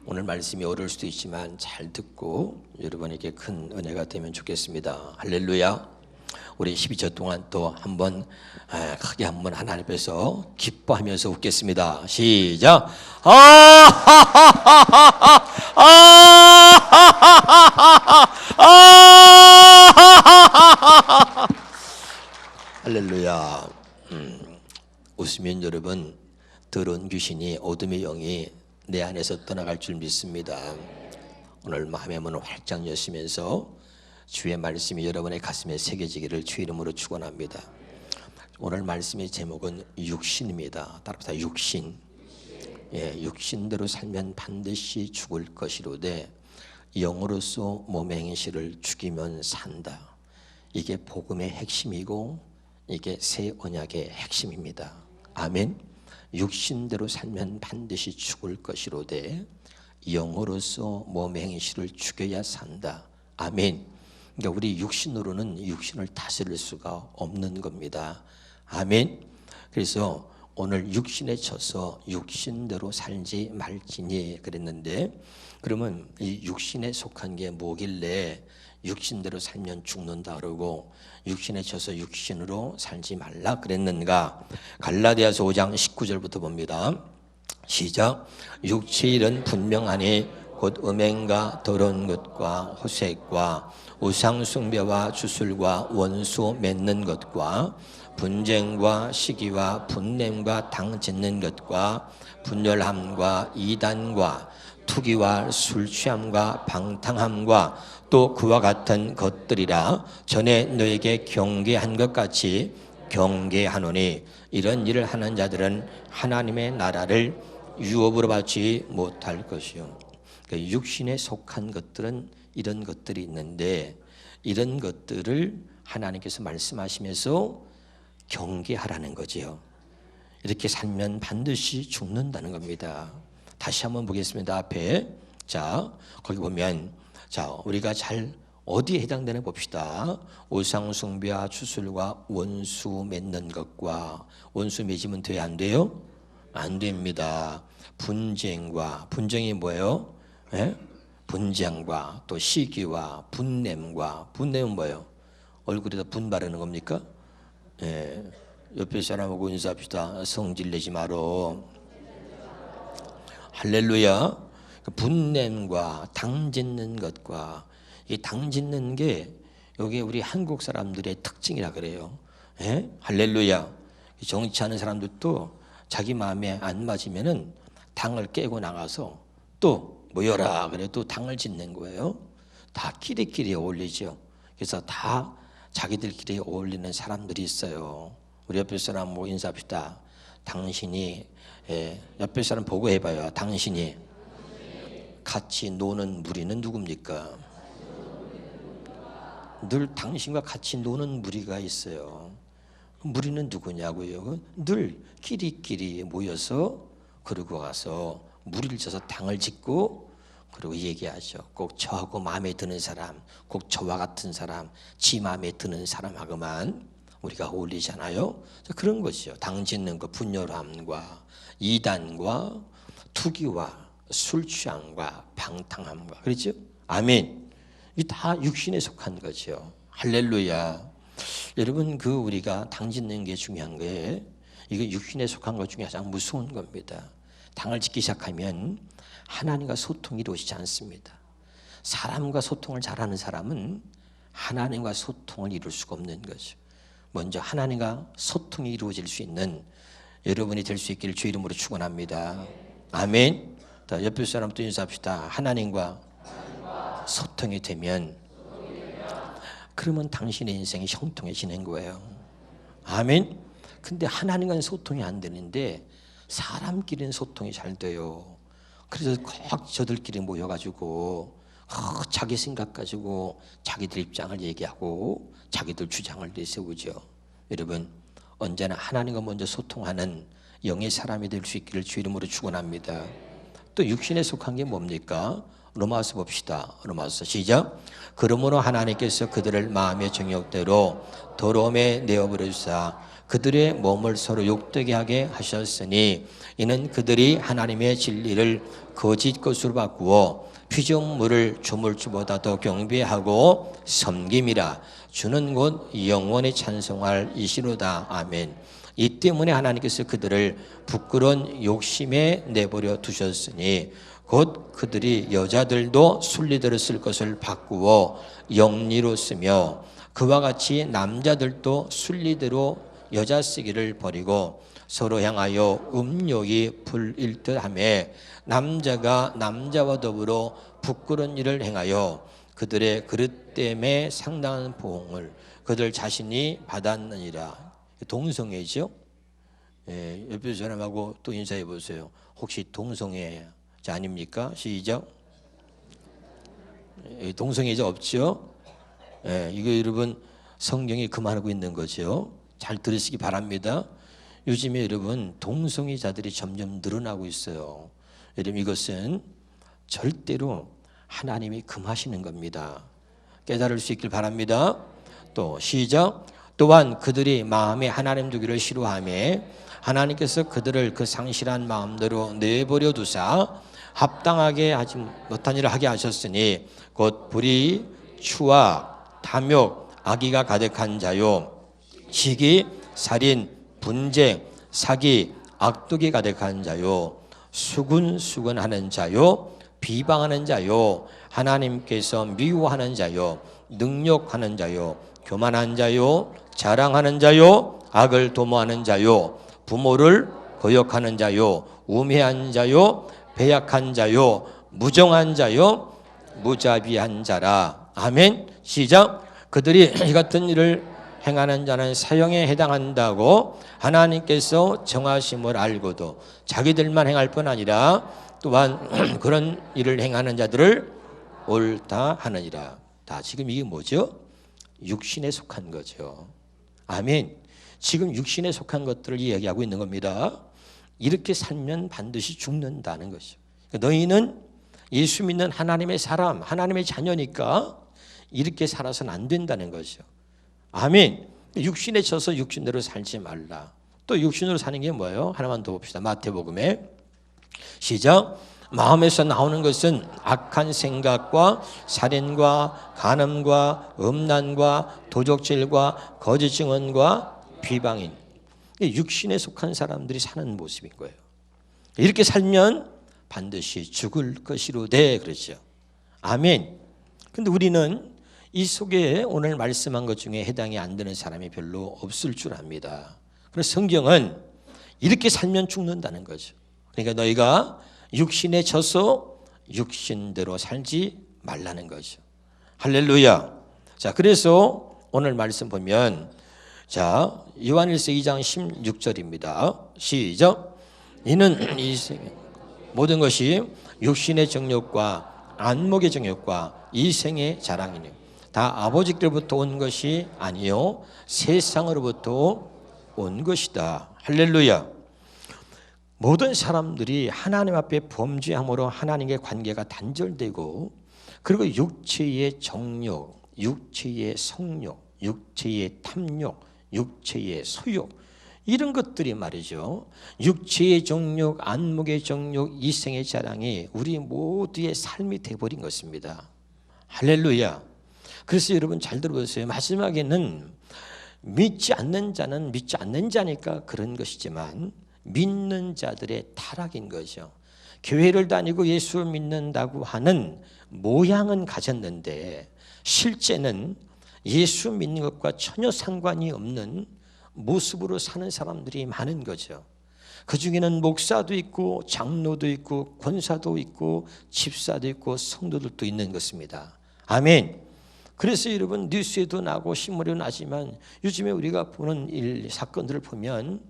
오늘 말씀이 어려울 수도 있지만 잘 듣고 여러분에게 큰 은혜가 되면 좋겠습니다. 할렐루야. 우리 12초 동안 또 한번 크게 한번 하나님 앞에서 기뻐하면서 웃겠습니다. 시작. 할렐루야. 웃으면 여러분 더러운 귀신이 어둠의 영이 내 안에서 떠나갈 줄 믿습니다. 오늘 마음의 문을 활짝 여시면서 주의 말씀이 여러분의 가슴에 새겨지기를 주의 이름으로 축원합니다. 오늘 말씀의 제목은 육신입니다. 따라합시다. 육신. 육신대로 살면 반드시 죽을 것이로되 영으로서 몸의 행실을 죽이면 산다. 이게 복음의 핵심이고 이게 새 언약의 핵심입니다. 아멘. 육신대로 살면 반드시 죽을 것이로되 영으로서 몸의 행실을 죽여야 산다. 아멘. 그러니까 우리 육신으로는 육신을 다스릴 수가 없는 겁니다. 아멘. 그래서 오늘 육신에 져서 육신대로 살지 말지니 그랬는데, 그러면 이 육신에 속한 게 뭐길래 육신대로 살면 죽는다 그러고 육신에 져서 육신으로 살지 말라 그랬는가? 갈라디아서 5장 19절부터 봅니다. 시작. 육체의 일은 분명하니 곧 음행과 더러운 것과 호색과 우상숭배와 주술과 원수 맺는 것과 분쟁과 시기와 분냄과 당 짓는 것과 분열함과 이단과 투기와 술 취함과 방탕함과 또 그와 같은 것들이라. 전에 너에게 경계한 것 같이 경계하노니 이런 일을 하는 자들은 하나님의 나라를 유업으로 받지 못할 것이요. 그러니까 육신에 속한 것들은 이런 것들이 있는데 이런 것들을 하나님께서 말씀하시면서 경계하라는 거지요. 이렇게 살면 반드시 죽는다는 겁니다. 다시 한번 보겠습니다. 앞에. 자, 거기 보면 우리가 잘 어디에 해당되나 봅시다. 우상숭배와 주술과 원수 맺는 것과, 원수 맺으면 돼요? 안 돼요? 안 됩니다. 분쟁이 뭐예요? 분쟁과 또 시기와 분냄과, 분냄은 뭐예요? 얼굴에다 분 바르는 겁니까? 옆에 사람하고 인사합시다. 성질 내지 마라. 할렐루야. 분냄과 당 짓는 것과, 이 당 짓는 게 여기 우리 한국 사람들의 특징이라 그래요. 할렐루야. 정치하는 사람들도 자기 마음에 안 맞으면은 당을 깨고 나가서 또 모여라 그래 또 당을 짓는 거예요. 다 끼리끼리 어울리죠. 그래서 다 자기들끼리 어울리는 사람들이 있어요. 우리 옆에 사람 뭐 인사합시다. 당신이 옆에 사람 보고 해봐요. 당신이 같이 노는 무리는 누굽니까? 늘 당신과 같이 노는 무리가 있어요. 무리는 누구냐고요? 늘 끼리끼리 모여서 그러고 가서 무리를 져서 당을 짓고 그리고 얘기하죠. 꼭 저하고 마음에 드는 사람, 꼭 저와 같은 사람, 지 마음에 드는 사람하고만 우리가 어울리잖아요. 그런 것이요. 당 짓는 것, 분열함과 이단과 투기와 술 취함과 방탕함과, 그렇죠? 아멘. 이 다 육신에 속한 거죠. 할렐루야. 여러분, 우리가 당 짓는 게 중요한 거예요. 이게 육신에 속한 것 중에 가장 무서운 겁니다. 당을 짓기 시작하면 하나님과 소통이 이루어지지 않습니다. 사람과 소통을 잘하는 사람은 하나님과 소통을 이룰 수가 없는 거죠. 먼저 하나님과 소통이 이루어질 수 있는 여러분이 될 수 있기를 주의 이름으로 축원합니다. 아멘. 자, 옆에 사람도 인사합시다. 하나님과 소통이 되면 그러면 당신의 인생이 형통해지는 거예요. 아멘. 근데 하나님과는 소통이 안 되는데 사람끼리는 소통이 잘 돼요. 그래서 꼭 저들끼리 모여가지고 자기 생각 가지고 자기들 입장을 얘기하고 자기들 주장을 내세우죠. 여러분, 언제나 하나님과 먼저 소통하는 영의 사람이 될 수 있기를 주 이름으로 축원합니다. 또 육신에 속한 게 뭡니까? 로마서 봅시다. 로마서 시작. 그러므로 하나님께서 그들을 마음의 정욕대로 더러움에 내어버리사 그들의 몸을 서로 욕되게 하게 하셨으니 이는 그들이 하나님의 진리를 거짓 것으로 바꾸어 피조물을 조물주보다 더 경배하고 섬김이라. 주는 곧 영원히 찬송할 이시로다. 아멘. 이 때문에 하나님께서 그들을 부끄러운 욕심에 내버려 두셨으니 곧 그들이 여자들도 순리대로 쓸 것을 바꾸어 영리로 쓰며 그와 같이 남자들도 순리대로 여자 쓰기를 버리고 서로 향하여 음욕이 불일 듯하며 남자가 남자와 더불어 부끄러운 일을 행하여 그들의 그릇 때문에 상당한 보응을 그들 자신이 받았느니라. 동성애죠. 예, 옆에 사람하고 또 인사해 보세요. 혹시 동성애 아닙니까? 시작. 동성애자 없죠? 예, 이거 여러분 성경이 그만하고 있는 거죠. 잘 들으시기 바랍니다. 요즘에 여러분 동성애자들이 점점 늘어나고 있어요. 여러분 이것은 절대로 하나님이 금하시는 겁니다. 깨달을 수 있길 바랍니다. 또 시작. 또한 그들이 마음에 하나님 두기를 싫어하며 하나님께서 그들을 그 상실한 마음대로 내버려 두사 합당하게 하지 못한 일을 하게 하셨으니 곧 불의, 추악, 탐욕, 악의가 가득한 자요 시기, 살인, 분쟁, 사기, 악독이 가득한 자요 수군수군하는 자요 비방하는 자요 하나님께서 미워하는 자요 능욕하는 자요 교만한 자요 자랑하는 자요 악을 도모하는 자요 부모를 거역하는 자요 우매한 자요 배약한 자요 무정한 자요 무자비한 자라. 아멘. 시작. 그들이 이 같은 일을 행하는 자는 사형에 해당한다고 하나님께서 정하심을 알고도 자기들만 행할 뿐 아니라 또한 그런 일을 행하는 자들을 옳다 하느니라. 다 지금 이게 뭐죠? 육신에 속한 거죠. 아멘. 지금 육신에 속한 것들을 이야기하고 있는 겁니다. 이렇게 살면 반드시 죽는다는 것이죠. 너희는 예수 믿는 하나님의 사람, 하나님의 자녀니까 이렇게 살아서는 안 된다는 것이죠. 아멘. 육신에 져서 육신대로 살지 말라. 또 육신으로 사는 게 뭐예요? 하나만 더 봅시다. 마태복음에 시작. 마음에서 나오는 것은 악한 생각과 살인과 간음과 음란과 도적질과 거짓 증언과 비방인. 육신에 속한 사람들이 사는 모습인 거예요. 이렇게 살면 반드시 죽을 것이로되 그러죠. 아멘. 근데 우리는 이 속에 오늘 말씀한 것 중에 해당이 안 되는 사람이 별로 없을 줄 압니다. 그래서 성경은 이렇게 살면 죽는다는 거죠. 그러니까 너희가 육신에 져서 육신대로 살지 말라는 거죠. 할렐루야. 자, 그래서 오늘 말씀 보면 자, 요한일서 2장 16절입니다. 시작. 이는 이 모든 것이 육신의 정욕과 안목의 정욕과 이생의 자랑이니 다 아버지께로부터 온 것이 아니요 세상으로부터 온 것이다. 할렐루야. 모든 사람들이 하나님 앞에 범죄함으로 하나님의 관계가 단절되고 그리고 육체의 정욕, 육체의 성욕, 육체의 탐욕, 육체의 소욕 이런 것들이 말이죠. 육체의 정욕, 안목의 정욕, 이생의 자랑이 우리 모두의 삶이 되어버린 것입니다. 할렐루야. 그래서 여러분 잘 들어보세요. 마지막에는 믿지 않는 자는 믿지 않는 자니까 그런 것이지만 믿는 자들의 타락인 거죠. 교회를 다니고 예수 믿는다고 하는 모양은 가졌는데 실제는 예수 믿는 것과 전혀 상관이 없는 모습으로 사는 사람들이 많은 거죠. 그 중에는 목사도 있고 장로도 있고 권사도 있고 집사도 있고 성도들도 있는 것입니다. 아멘. 그래서 여러분 뉴스에도 나고 신문에도 나지만 요즘에 우리가 보는 사건들을 보면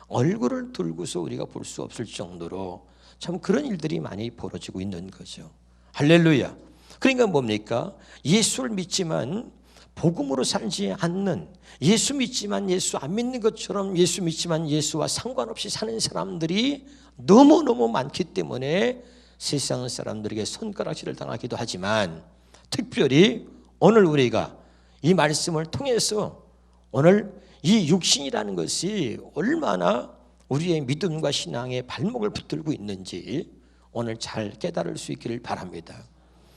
얼굴을 들고서 우리가 볼 수 없을 정도로 참 그런 일들이 많이 벌어지고 있는 거죠. 할렐루야. 그러니까 뭡니까? 예수를 믿지만 복음으로 살지 않는, 예수 믿지만 예수 안 믿는 것처럼 예수 믿지만 예수와 상관없이 사는 사람들이 너무너무 많기 때문에 세상 사람들에게 손가락질을 당하기도 하지만 특별히 오늘 우리가 이 말씀을 통해서 오늘 이 육신이라는 것이 얼마나 우리의 믿음과 신앙의 발목을 붙들고 있는지 오늘 잘 깨달을 수 있기를 바랍니다.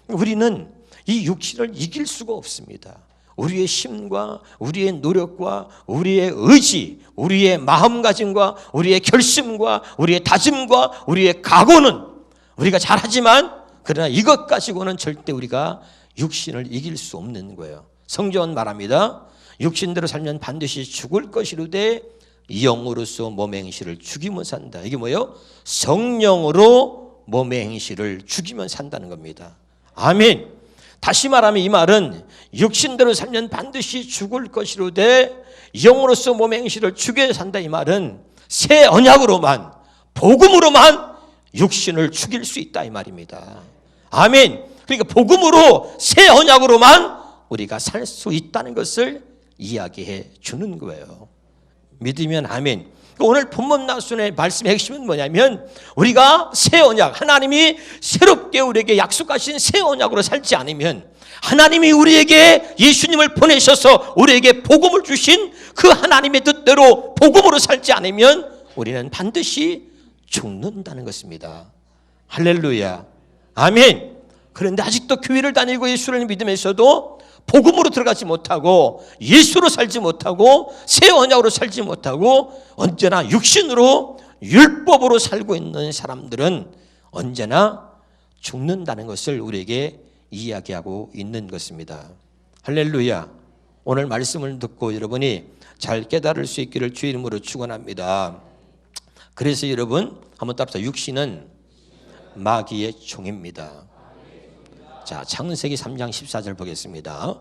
우리는 이 육신을 이길 수가 없습니다. 우리의 힘과 우리의 노력과 우리의 의지, 우리의 마음가짐과 우리의 결심과 우리의 다짐과 우리의 각오는 우리가 잘하지만 그러나 이것 가지고는 절대 우리가 육신을 이길 수 없는 거예요. 성경은 말합니다. 육신대로 살면 반드시 죽을 것이로되 영으로서 몸의 행실을 죽이면 산다. 이게 뭐예요? 성령으로 몸의 행실을 죽이면 산다는 겁니다. 아멘. 다시 말하면 이 말은 육신대로 살면 반드시 죽을 것이로되 영으로서 몸의 행실을 죽여야 산다. 이 말은 새 언약으로만 복음으로만 육신을 죽일 수 있다 이 말입니다. 아멘. 그러니까 복음으로 새 언약으로만 우리가 살 수 있다는 것을 이야기해 주는 거예요. 믿으면 아멘. 오늘 본문 나순의 말씀의 핵심은 뭐냐면 우리가 새 언약, 하나님이 새롭게 우리에게 약속하신 새 언약으로 살지 않으면 하나님이 우리에게 예수님을 보내셔서 우리에게 복음을 주신 그 하나님의 뜻대로 복음으로 살지 않으면 우리는 반드시 죽는다는 것입니다. 할렐루야. 아멘. 그런데 아직도 교회를 다니고 예수를 믿으면서도 복음으로 들어가지 못하고 예수로 살지 못하고 새 언약으로 살지 못하고 언제나 육신으로 율법으로 살고 있는 사람들은 언제나 죽는다는 것을 우리에게 이야기하고 있는 것입니다. 할렐루야. 오늘 말씀을 듣고 여러분이 잘 깨달을 수 있기를 주의 이름으로 축원합니다. 그래서 여러분 한번 답사. 육신은 마귀의 종입니다. 자, 창세기 3장 14절 보겠습니다.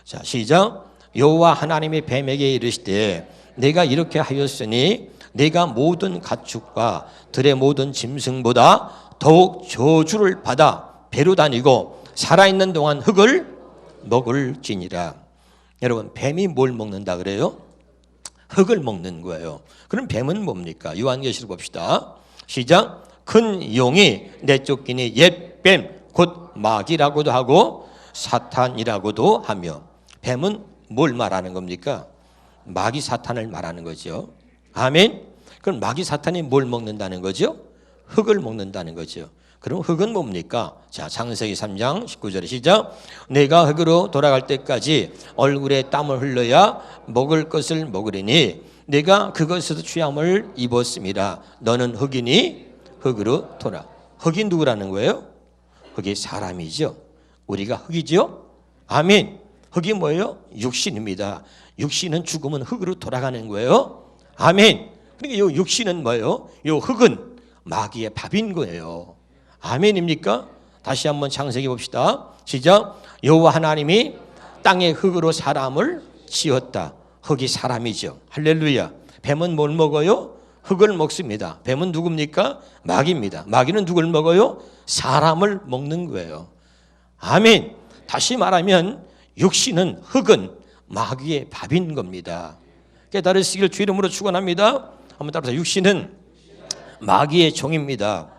자, 시작. 여호와 하나님이 뱀에게 이르시되 내가 이렇게 하였으니 내가 모든 가축과 들의 모든 짐승보다 더욱 저주를 받아 배로 다니고 살아있는 동안 흙을 먹을지니라. 여러분, 뱀이 뭘 먹는다 그래요? 흙을 먹는 거예요. 그럼 뱀은 뭡니까? 요한계시록 봅시다. 시작. 큰 용이 내쫓기니 옛뱀 곧 마귀라고도 하고 사탄이라고도 하며. 뱀은 뭘 말하는 겁니까? 마귀 사탄을 말하는 거죠. 아멘. 그럼 마귀 사탄이 뭘 먹는다는 거죠? 흙을 먹는다는 거죠. 그럼 흙은 뭡니까? 자, 창세기 3장 19절에 시작. 내가 흙으로 돌아갈 때까지 얼굴에 땀을 흘러야 먹을 것을 먹으리니 내가 그것에서 취함을 입었습니다. 너는 흙이니 흙으로 돌아. 흙이 누구라는 거예요? 흙이 사람이죠. 우리가 흙이죠. 아멘. 흙이 뭐예요? 육신입니다. 육신은 죽으면 흙으로 돌아가는 거예요. 아멘. 그러니까 이 육신은 뭐예요? 이 흙은 마귀의 밥인 거예요. 아멘입니까? 다시 한번 창세기 봅시다. 시작. 여호와 하나님이 땅의 흙으로 사람을 지었다. 흙이 사람이죠. 할렐루야. 뱀은 뭘 먹어요? 흙을 먹습니다. 뱀은 누굽니까? 마귀입니다. 마귀는 누굴 먹어요? 사람을 먹는 거예요. 아멘. 다시 말하면 육신은 흙은 마귀의 밥인 겁니다. 깨달으시길 주 이름으로 축원합니다. 한번 따라서. 육신은 마귀의 종입니다.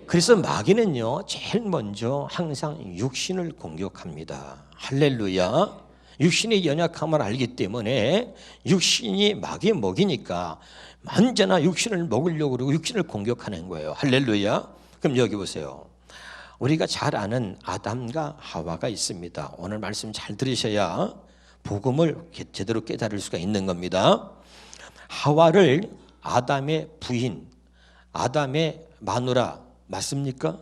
그래서 마귀는요, 제일 먼저 항상 육신을 공격합니다. 할렐루야. 육신의 연약함을 알기 때문에 육신이 마귀의 먹이니까 언제나 육신을 먹으려고 그러고 육신을 공격하는 거예요. 할렐루야. 그럼 여기 보세요. 우리가 잘 아는 아담과 하와가 있습니다. 오늘 말씀 잘 들으셔야 복음을 제대로 깨달을 수가 있는 겁니다. 하와를 아담의 부인, 아담의 마누라 맞습니까?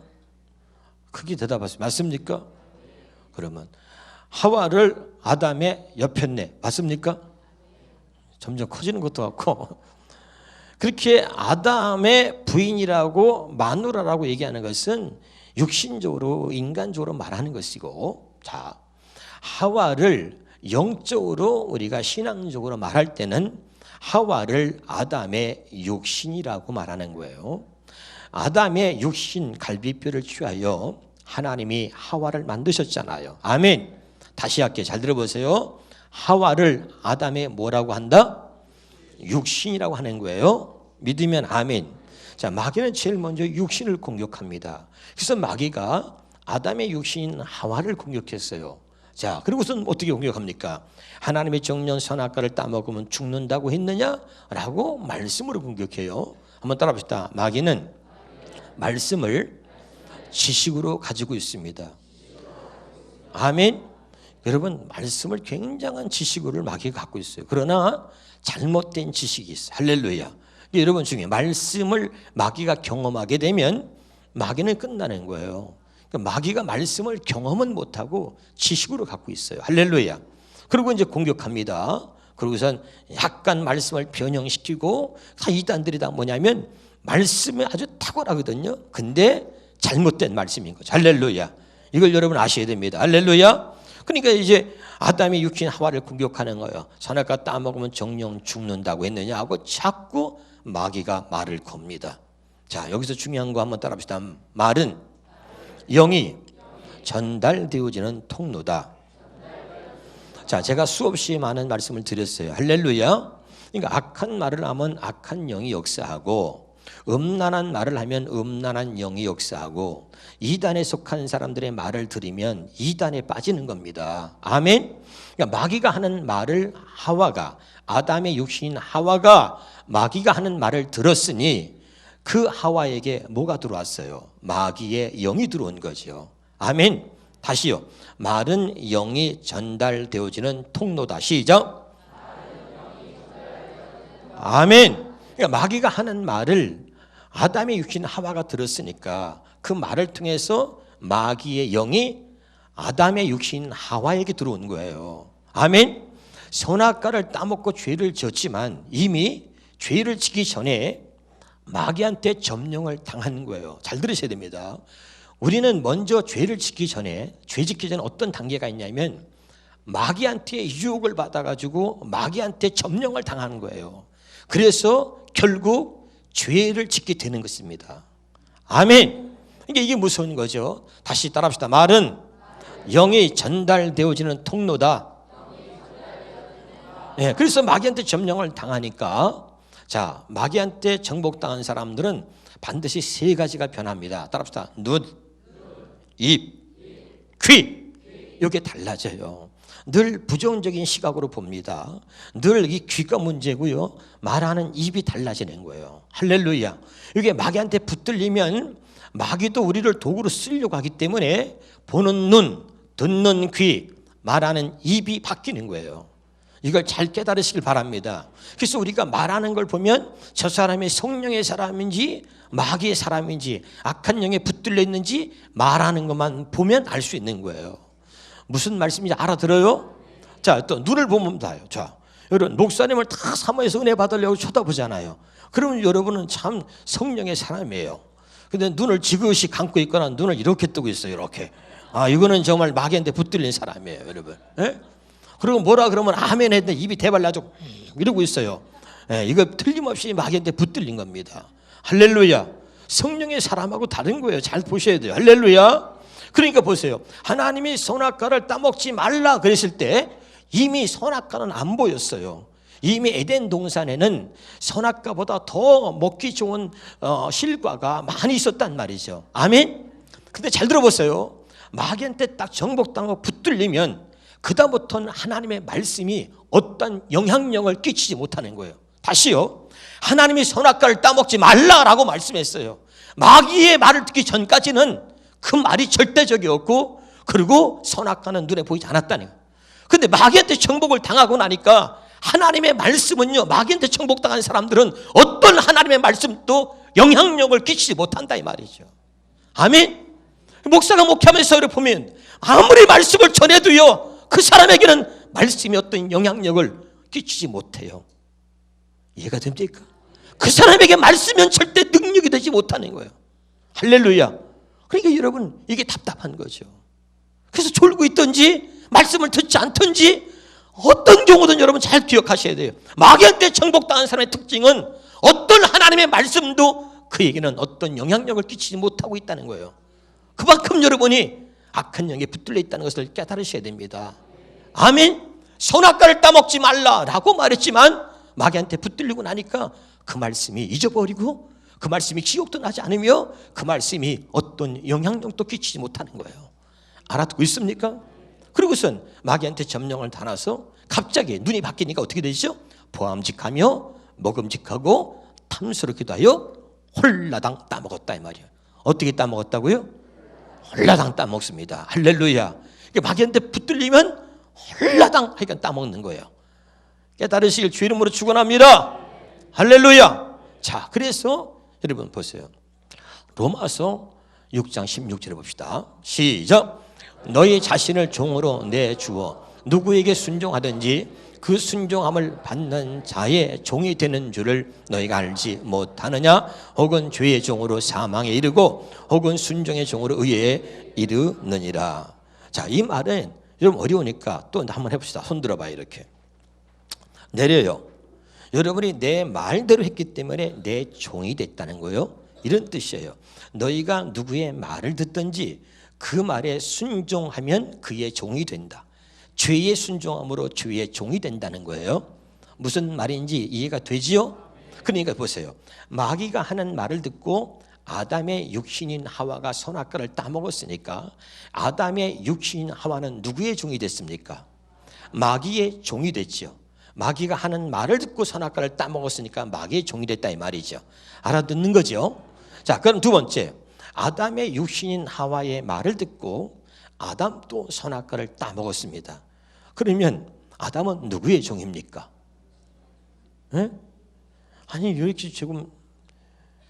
크게 대답하세요. 맞습니까? 그러면 하와를 아담의 여편네 맞습니까? 점점 커지는 것도 같고. 그렇게 아담의 부인이라고 마누라라고 얘기하는 것은 육신적으로 인간적으로 말하는 것이고, 자, 하와를 영적으로 우리가 신앙적으로 말할 때는 하와를 아담의 육신이라고 말하는 거예요. 아담의 육신 갈비뼈를 취하여 하나님이 하와를 만드셨잖아요. 아멘. 다시 할게요. 잘 들어보세요. 하와를 아담의 뭐라고 한다? 육신이라고 하는 거예요. 믿으면 아멘. 자, 마귀는 제일 먼저 육신을 공격합니다. 그래서 마귀가 아담의 육신인 하와를 공격했어요. 자, 그리고선 어떻게 공격합니까? 하나님의 정령 선악과를 따먹으면 죽는다고 했느냐? 라고 말씀으로 공격해요. 한번 따라 봅시다. 마귀는 말씀을 지식으로 가지고 있습니다. 아멘. 여러분, 말씀을 굉장한 지식으로 마귀가 갖고 있어요. 그러나 잘못된 지식이 있어요. 할렐루야. 여러분 중에 말씀을 마귀가 경험하게 되면 마귀는 끝나는 거예요. 그러니까 마귀가 말씀을 경험은 못하고 지식으로 갖고 있어요. 할렐루야. 그리고 이제 공격합니다. 그러고선 약간 말씀을 변형시키고, 다 이단들이 다 뭐냐면 말씀이 아주 탁월하거든요. 근데 잘못된 말씀인 거죠. 할렐루야. 이걸 여러분 아셔야 됩니다. 할렐루야. 그러니까 이제 아담이 육신 하와를 공격하는 거예요. 선악과 따먹으면 정령 죽는다고 했느냐 하고 자꾸 마귀가 말을 겁니다. 자, 여기서 중요한 거 한번 따라 봅시다. 말은 영이 전달되어지는 통로다. 자, 제가 수없이 많은 말씀을 드렸어요. 할렐루야. 그러니까 악한 말을 하면 악한 영이 역사하고, 음란한 말을 하면 음란한 영이 역사하고, 이단에 속한 사람들의 말을 들으면 이단에 빠지는 겁니다. 아멘. 그러니까 마귀가 하는 말을 하와가, 아담의 육신인 하와가 마귀가 하는 말을 들었으니 그 하와에게 뭐가 들어왔어요? 마귀의 영이 들어온 거죠. 아멘. 다시요. 말은 영이 전달되어지는 통로다. 시작. 아멘. 그러니까 마귀가 하는 말을 아담의 육신 하와가 들었으니까 그 말을 통해서 마귀의 영이 아담의 육신 하와에게 들어온 거예요. 아멘. 선악과를 따먹고 죄를 졌지만 이미 죄를 지기 전에 마귀한테 점령을 당한 거예요. 잘 들으셔야 됩니다. 우리는 먼저 죄를 짓기 전에, 죄 짓기 전에 어떤 단계가 있냐면 마귀한테 유혹을 받아가지고 마귀한테 점령을 당하는 거예요. 그래서 결국 죄를 짓게 되는 것입니다. 아멘. 이게 무서운 거죠. 다시 따라합시다. 말은 영이 전달되어지는 통로다. 네, 그래서 마귀한테 점령을 당하니까, 자, 마귀한테 정복당한 사람들은 반드시 세 가지가 변합니다. 따라합시다. 눈, 입, 귀. 이게 달라져요. 늘 부정적인 시각으로 봅니다. 늘 이 귀가 문제고요. 말하는 입이 달라지는 거예요. 할렐루야. 이게 마귀한테 붙들리면 마귀도 우리를 도구로 쓰려고 하기 때문에 보는 눈, 듣는 귀, 말하는 입이 바뀌는 거예요. 이걸 잘 깨달으시길 바랍니다. 그래서 우리가 말하는 걸 보면 저 사람이 성령의 사람인지 마귀의 사람인지 악한 영에 붙들려 있는지 말하는 것만 보면 알 수 있는 거예요. 무슨 말씀인지 알아들어요? 자, 또 눈을 보면 다요. 자, 여러분 목사님을 다 사모해서 은혜 받으려고 쳐다보잖아요. 그러면 여러분은 참 성령의 사람이에요. 근데 눈을 지그시 감고 있거나 눈을 이렇게 뜨고 있어요. 이렇게. 아, 이거는 정말 마귀한테 붙들린 사람이에요, 여러분. 예? 그리고 뭐라 그러면 아멘 했는데 입이 대발라져 이러고 있어요. 예, 이거 틀림없이 마귀한테 붙들린 겁니다. 할렐루야. 성령의 사람하고 다른 거예요. 잘 보셔야 돼요. 할렐루야. 그러니까 보세요. 하나님이 선악과를 따먹지 말라 그랬을 때 이미 선악과는 안 보였어요. 이미 에덴 동산에는 선악과보다 더 먹기 좋은 실과가 많이 있었단 말이죠. 아멘. 근데 잘 들어보세요. 마귀한테 딱 정복당하고 붙들리면 그다음부터는 하나님의 말씀이 어떤 영향력을 끼치지 못하는 거예요. 다시요. 하나님이 선악과를 따먹지 말라라고 말씀했어요. 마귀의 말을 듣기 전까지는 그 말이 절대적이었고, 그리고 선악과는 눈에 보이지 않았다는 거예요. 근데 마귀한테 정복을 당하고 나니까 하나님의 말씀은요, 마귀한테 정복당한 사람들은 어떤 하나님의 말씀도 영향력을 끼치지 못한다 이 말이죠. 아멘. 목사가 목회하면서 이렇게 보면 아무리 말씀을 전해도요, 그 사람에게는 말씀이 어떤 영향력을 끼치지 못해요. 이해가 됩니까? 그 사람에게 말씀은 절대 능력이 되지 못하는 거예요. 할렐루야. 그러니까 여러분, 이게 답답한 거죠. 그래서 졸고 있든지 말씀을 듣지 않든지 어떤 경우든 여러분 잘 기억하셔야 돼요. 마귀한테 정복당한 사람의 특징은 어떤 하나님의 말씀도 그에게는 어떤 영향력을 끼치지 못하고 있다는 거예요. 그만큼 여러분이 악한 영에 붙들려 있다는 것을 깨달으셔야 됩니다. 아멘. 선악과를 따먹지 말라라고 말했지만 마귀한테 붙들리고 나니까 그 말씀이 잊어버리고 그 말씀이 기억도 나지 않으며 그 말씀이 어떤 영향력도 끼치지 못하는 거예요. 알아듣고 있습니까? 그리고선 마귀한테 점령을 당해서 갑자기 눈이 바뀌니까 어떻게 되죠? 보암직하며 먹음직하고 탐스럽기도 하여 홀라당 따먹었다 이 말이에요. 어떻게 따먹었다고요? 홀라당 따먹습니다. 할렐루야. 마귀한테 붙들리면 홀라당 하니까 따먹는 거예요. 깨달으시길 주 이름으로 축원합니다. 할렐루야. 자, 그래서 여러분 보세요. 로마서 6장 16절에 봅시다. 시작. 너희 자신을 종으로 내주어 누구에게 순종하든지 그 순종함을 받는 자의 종이 되는 줄을 너희가 알지 못하느냐? 혹은 죄의 종으로 사망에 이르고 혹은 순종의 종으로 의에 이르느니라. 자, 이 말은 여러분 어려우니까 또 한번 해봅시다. 손 들어봐요. 이렇게 내려요. 여러분이 내 말대로 했기 때문에 내 종이 됐다는 거예요. 이런 뜻이에요. 너희가 누구의 말을 듣든지 그 말에 순종하면 그의 종이 된다. 죄의 순종함으로 죄의 종이 된다는 거예요. 무슨 말인지 이해가 되지요? 그러니까 보세요. 마귀가 하는 말을 듣고 아담의 육신인 하와가 선악과를 따먹었으니까 아담의 육신인 하와는 누구의 종이 됐습니까? 마귀의 종이 됐죠. 마귀가 하는 말을 듣고 선악과를 따먹었으니까 마귀의 종이 됐다 이 말이죠. 알아듣는 거죠. 자, 그럼 두 번째, 아담의 육신인 하와의 말을 듣고 아담도 선악과를 따먹었습니다. 그러면 아담은 누구의 종입니까? 네? 아니 이렇게 지금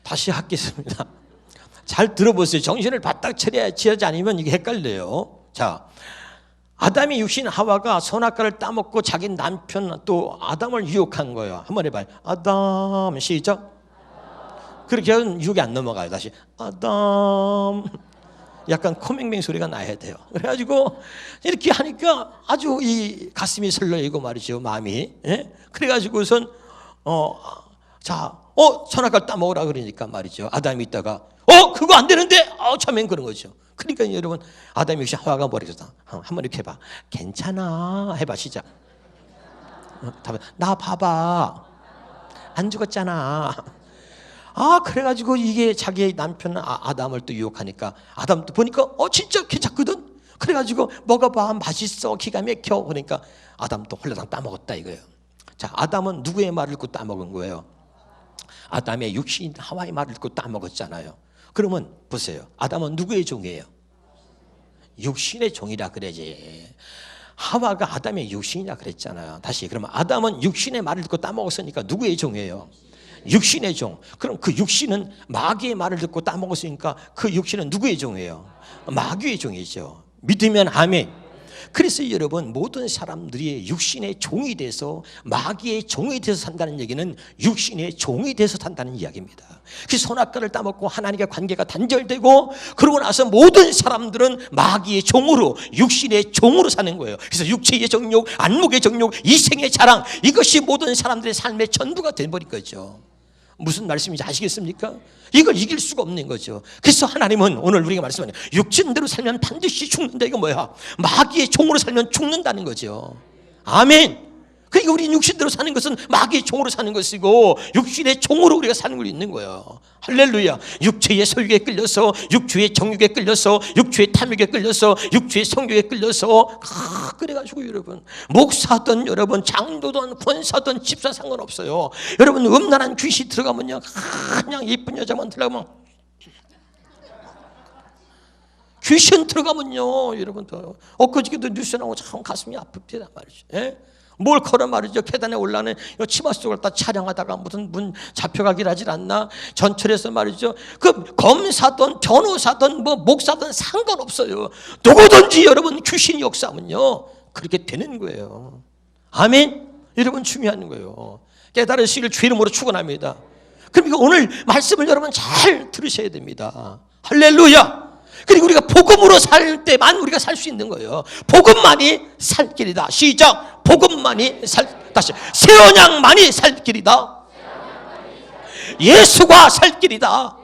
다시 하겠습니다. 잘 들어보세요. 정신을 바짝 차려야지 않으면 이게 헷갈려요. 자, 아담의 육신 하와가 선악과를 따먹고 자기 남편 또 아담을 유혹한 거예요. 한번 해봐요. 아담 시작. 그렇게 하면 유혹이 안 넘어가요. 다시 아담. 약간 코맹맹 소리가 나야 돼요. 그래가지고 이렇게 하니까 아주 이 가슴이 설레이고 말이죠. 마음이. 예? 그래가지고선 선악과를 따먹으라 그러니까 말이죠. 아담이 있다가 그거 안 되는데 처음엔 그런 거죠. 그러니까 여러분 아담이 역시 하와가 뭐라 그랬어? 한번 이렇게 해봐. 괜찮아 해봐 시작. 나 봐봐 안 죽었잖아. 그래가지고 이게 자기 남편 아담을 또 유혹하니까 아담도 보니까 진짜 괜찮거든. 그래가지고 먹어봐 맛있어 기가 막혀. 그러니까 아담도 홀라당 따먹었다 이거예요. 자, 아담은 누구의 말을 듣고 따먹은 거예요? 아담의 육신 하와의 말을 듣고 따먹었잖아요. 그러면 보세요. 아담은 누구의 종이에요? 육신의 종이라 그러지. 하와가 아담의 육신이라 그랬잖아요. 다시 그러면 아담은 육신의 말을 듣고 따먹었으니까 누구의 종이에요? 육신의 종. 그럼 그 육신은 마귀의 말을 듣고 따먹었으니까 그 육신은 누구의 종이에요? 마귀의 종이죠. 믿으면 아멘. 그래서 여러분 모든 사람들이 육신의 종이 돼서 마귀의 종이 돼서 산다는 얘기는 육신의 종이 돼서 산다는 이야기입니다. 그 선악과를 따먹고 하나님과 관계가 단절되고 그러고 나서 모든 사람들은 마귀의 종으로 육신의 종으로 사는 거예요. 그래서 육체의 정욕, 안목의 정욕, 이생의 자랑 이것이 모든 사람들의 삶의 전부가 돼버린 거죠. 무슨 말씀인지 아시겠습니까? 이걸 이길 수가 없는 거죠. 그래서 하나님은 오늘 우리가 말씀하는 육신대로 살면 반드시 죽는다. 이거 뭐야? 마귀의 종으로 살면 죽는다는 거죠. 아멘. 그러니까 우리 육신대로 사는 것은 마귀의 종으로 사는 것이고 육신의 종으로 우리가 사는 걸 있는 거예요. 할렐루야. 육체의 소유에 끌려서 육체의 정욕에 끌려서 육체의 탐욕에 끌려서 육체의 성욕에 끌려서 그래가지고 여러분 목사든 여러분 장로든 권사든 집사 상관없어요. 여러분 음란한 귀신 들어가면요 그냥 예쁜 여자만 들어가면 귀신 들어가면요 여러분 엊그저께도 뉴스에 나오고 참 가슴이 아픕니다 말이죠. 예? 뭘 걸어 말이죠. 계단에 올라가는 치마 속을 다 촬영하다가 무슨 문 잡혀가길 하질 않나. 전철에서 말이죠. 그 검사든 변호사든 뭐 목사든 상관없어요. 누구든지 여러분 귀신 역사하면요 그렇게 되는 거예요. 아멘. 여러분 중요한 거예요. 깨달으시길 주 이름으로 축원합니다. 그러니까 오늘 말씀을 여러분 잘 들으셔야 됩니다. 할렐루야. 그리고 우리가 복음으로 살 때만 우리가 살 수 있는 거예요. 복음만이 살 길이다. 시작. 복음만이 다시 새 언약만이 살 길이다. 예수가 살 길이다.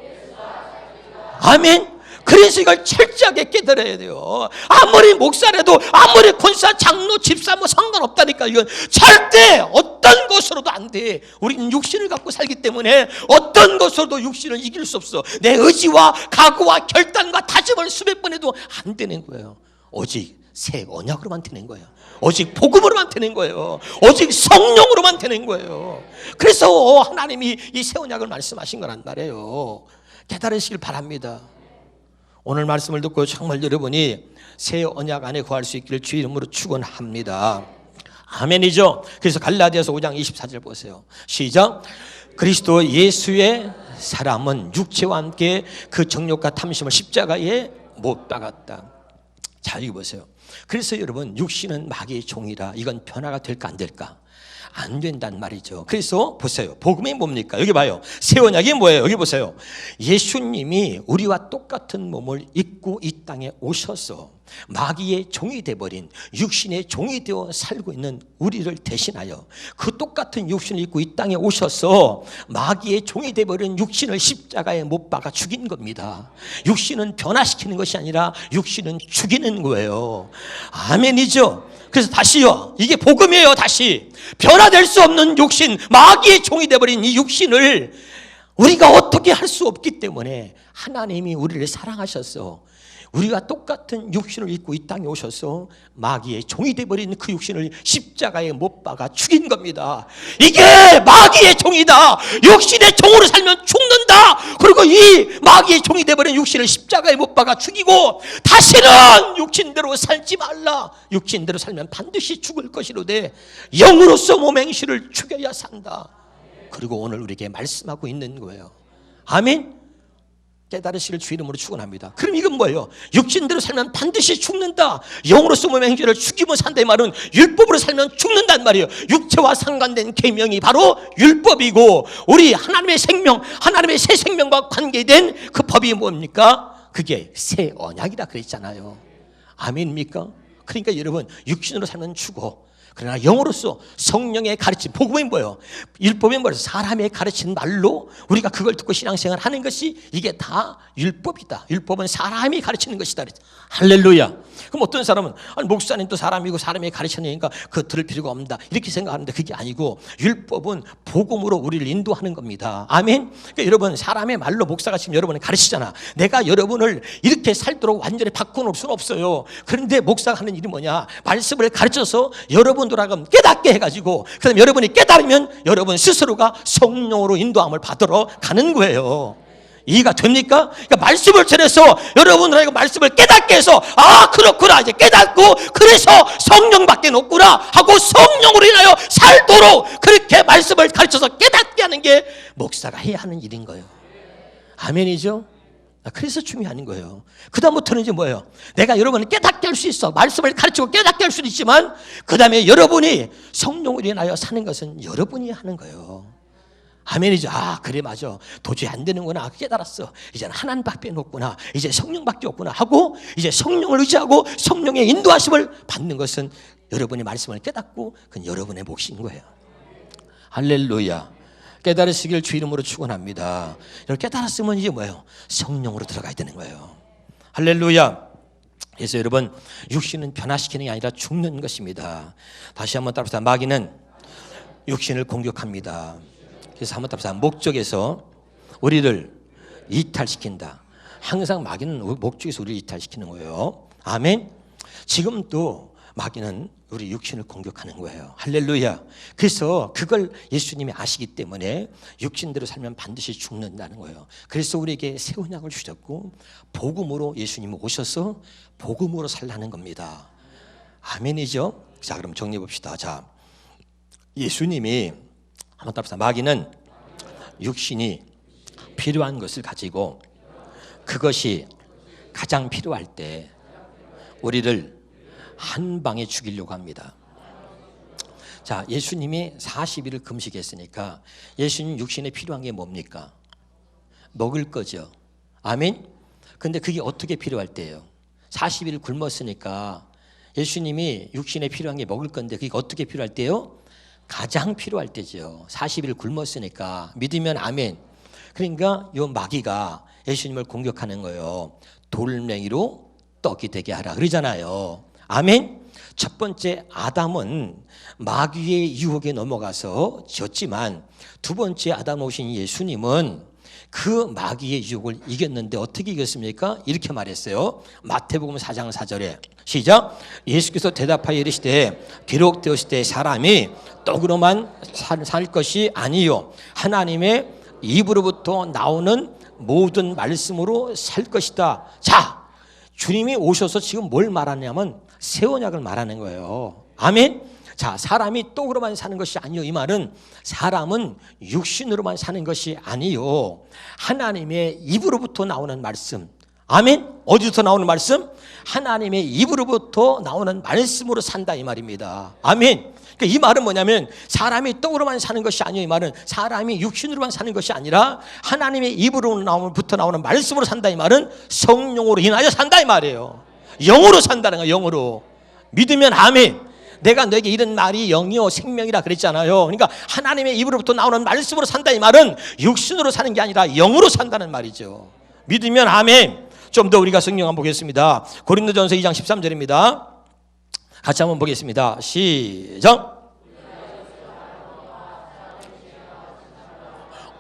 아멘. 그래서 이걸 철저하게 깨달아야 돼요. 아무리 목사라도, 아무리 권사, 장로, 집사 뭐 상관없다니까. 이건 절대 어떤 것으로도 안 돼. 우리는 육신을 갖고 살기 때문에 어떤 것으로도 육신을 이길 수 없어. 내 의지와 각오와 결단과 다짐을 수백 번 해도 안 되는 거예요. 오직 새 언약으로만 되는 거예요. 오직 복음으로만 되는 거예요. 오직 성령으로만 되는 거예요. 그래서 하나님이 이 새 언약을 말씀하신 거란 말이에요. 깨달으시길 바랍니다. 오늘 말씀을 듣고 정말 여러분이 새 언약 안에 거할 수 있기를 주의 이름으로 축원합니다. 아멘이죠. 그래서 갈라디아서 5장 24절 보세요. 시작. 그리스도 예수의 사람은 육체와 함께 그 정욕과 탐심을 십자가에 못 박았다. 자, 여기 보세요. 그래서 여러분, 육신은 마귀의 종이라. 이건 변화가 될까 안 될까? 안 된단 말이죠. 그래서 보세요. 복음이 뭡니까? 여기 봐요. 새 언약이 뭐예요? 여기 보세요. 예수님이 우리와 똑같은 몸을 입고 이 땅에 오셔서 마귀의 종이 되어버린, 육신의 종이 되어 살고 있는 우리를 대신하여 그 똑같은 육신을 입고 이 땅에 오셔서 마귀의 종이 되어버린 육신을 십자가에 못 박아 죽인 겁니다. 육신은 변화시키는 것이 아니라 육신은 죽이는 거예요. 아멘이죠. 그래서 다시요, 이게 복음이에요. 다시 변화될 수 없는 육신, 마귀의 종이 되어버린 이 육신을 우리가 어떻게 할 수 없기 때문에 하나님이 우리를 사랑하셔서 우리가 똑같은 육신을 입고 이 땅에 오셔서 마귀의 종이 되어버린 그 육신을 십자가에 못 박아 죽인 겁니다. 이게 마귀의 종이다. 육신의 종으로 살면 죽는다. 그리고 이 마귀의 종이 되어버린 육신을 십자가에 못 박아 죽이고 다시는 육신대로 살지 말라. 육신대로 살면 반드시 죽을 것이로되 영으로서 몸행실을 죽여야 산다. 그리고 오늘 우리에게 말씀하고 있는 거예요. 아멘. 깨달으시길 주 이름으로 축원합니다. 그럼 이건 뭐예요? 육신대로 살면 반드시 죽는다. 영으로서 몸의 행실을 죽이면 산다. 이 말은 율법으로 살면 죽는단 말이에요. 육체와 상관된 계명이 바로 율법이고, 우리 하나님의 생명, 하나님의 새 생명과 관계된 그 법이 뭡니까? 그게 새 언약이라 그랬잖아요. 아멘입니까? 그러니까 여러분, 육신으로 살면 죽어. 그러나 영으로서 성령의 가르침, 복음이 뭐예요? 율법이 뭐예요? 사람의 가르친 말로 우리가 그걸 듣고 신앙생활을 하는 것이 이게 다 율법이다. 율법은 사람이 가르치는 것이다. 할렐루야. 그럼 어떤 사람은 아니, 목사님도 사람이고 사람이 가르치니까 그거 들을 필요가 없다 이렇게 생각하는데 그게 아니고 율법은 복음으로 우리를 인도하는 겁니다. 아멘. 그러니까 여러분, 사람의 말로 목사가 지금 여러분을 가르치잖아. 내가 여러분을 이렇게 살도록 완전히 바꿔놓을 수는 없어요. 그런데 목사가 하는 일이 뭐냐? 말씀을 가르쳐서 여러분들하고 깨닫게 해가지고 그다음 여러분이 깨달으면 여러분 스스로가 성령으로 인도함을 받으러 가는 거예요. 이해가 됩니까? 그러니까 말씀을 전해서 여러분들에게 말씀을 깨닫게 해서 아 그렇구나 이제 깨닫고 그래서 성령밖에 없구나 하고 성령으로 인하여 살도록 그렇게 말씀을 가르쳐서 깨닫게 하는 게 목사가 해야 하는 일인 거예요. 아멘이죠? 그래서 중요한 거예요. 그 다음부터는 이제 뭐예요? 내가 여러분을 깨닫게 할 수 있어. 말씀을 가르치고 깨닫게 할 수는 있지만 그 다음에 여러분이 성령으로 인하여 사는 것은 여러분이 하는 거예요. 아멘이죠. 아 그래 맞아. 도저히 안 되는구나. 깨달았어. 이제는 하나님밖에 없구나. 이제 성령밖에 없구나 하고 이제 성령을 의지하고 성령의 인도하심을 받는 것은 여러분의 말씀을 깨닫고 그건 여러분의 몫인 거예요. 할렐루야. 깨달으시길 주 이름으로 축원합니다. 이렇게 깨달았으면 이제 뭐예요? 성령으로 들어가야 되는 거예요. 할렐루야. 그래서 여러분, 육신은 변화시키는 게 아니라 죽는 것입니다. 다시 한번 따라합시다. 마귀는 육신을 공격합니다. 그래서 한번 따라합시다. 목적에서 우리를 이탈시킨다. 항상 마귀는 목적에서 우리를 이탈시키는 거예요. 아멘. 지금도 마귀는 우리 육신을 공격하는 거예요. 할렐루야. 그래서 그걸 예수님이 아시기 때문에 육신대로 살면 반드시 죽는다는 거예요. 그래서 우리에게 새 언약을 주셨고 복음으로 예수님이 오셔서 복음으로 살라는 겁니다. 아멘이죠? 자, 그럼 정리해 봅시다. 자, 예수님이 한번 답시다. 마귀는 육신이 필요한 것을 가지고 그것이 가장 필요할 때 우리를 한 방에 죽이려고 합니다. 자, 예수님이 40일을 금식했으니까 예수님 육신에 필요한 게 뭡니까? 먹을 거죠. 아멘? 근데 그게 어떻게 필요할 때예요? 40일 굶었으니까 예수님이 육신에 필요한 게 먹을 건데 그게 어떻게 필요할 때요? 가장 필요할 때죠. 40일 굶었으니까. 믿으면 아멘. 그러니까 요 마귀가 예수님을 공격하는 거예요. 돌멩이로 떡이 되게 하라 그러잖아요. 아멘. 첫 번째 아담은 마귀의 유혹에 넘어가서 졌지만 두 번째 아담 오신 예수님은 그 마귀의 유혹을 이겼는데 어떻게 이겼습니까? 이렇게 말했어요. 마태복음 4장 4절에 시작. 예수께서 대답하여 이르시되 기록되었을 사람이 떡으로만 살 것이 아니요 하나님의 입으로부터 나오는 모든 말씀으로 살 것이다. 자, 주님이 오셔서 지금 뭘 말하냐면 새 언약을 말하는 거예요. 아멘. 자, 사람이 떡으로만 사는 것이 아니요. 이 말은 사람은 육신으로만 사는 것이 아니요. 하나님의 입으로부터 나오는 말씀. 아멘. 어디부터 나오는 말씀? 하나님의 입으로부터 나오는 말씀으로 산다 이 말입니다. 아멘. 그러니까 이 말은 뭐냐면 사람이 떡으로만 사는 것이 아니요. 이 말은 사람이 육신으로만 사는 것이 아니라 하나님의 입으로부터 나오는 말씀으로 산다 이 말은 성령으로 인하여 산다 이 말이에요. 영으로 산다는 거예요. 영으로. 믿으면 아멘. 내가 너에게 이런 말이 영이요 생명이라 그랬잖아요. 그러니까 하나님의 입으로부터 나오는 말씀으로 산다 이 말은 육신으로 사는 게 아니라 영으로 산다는 말이죠. 믿으면 아멘. 좀 더 우리가 성경 한번 보겠습니다. 고린도전서 2장 13절입니다. 같이 한번 보겠습니다. 시작.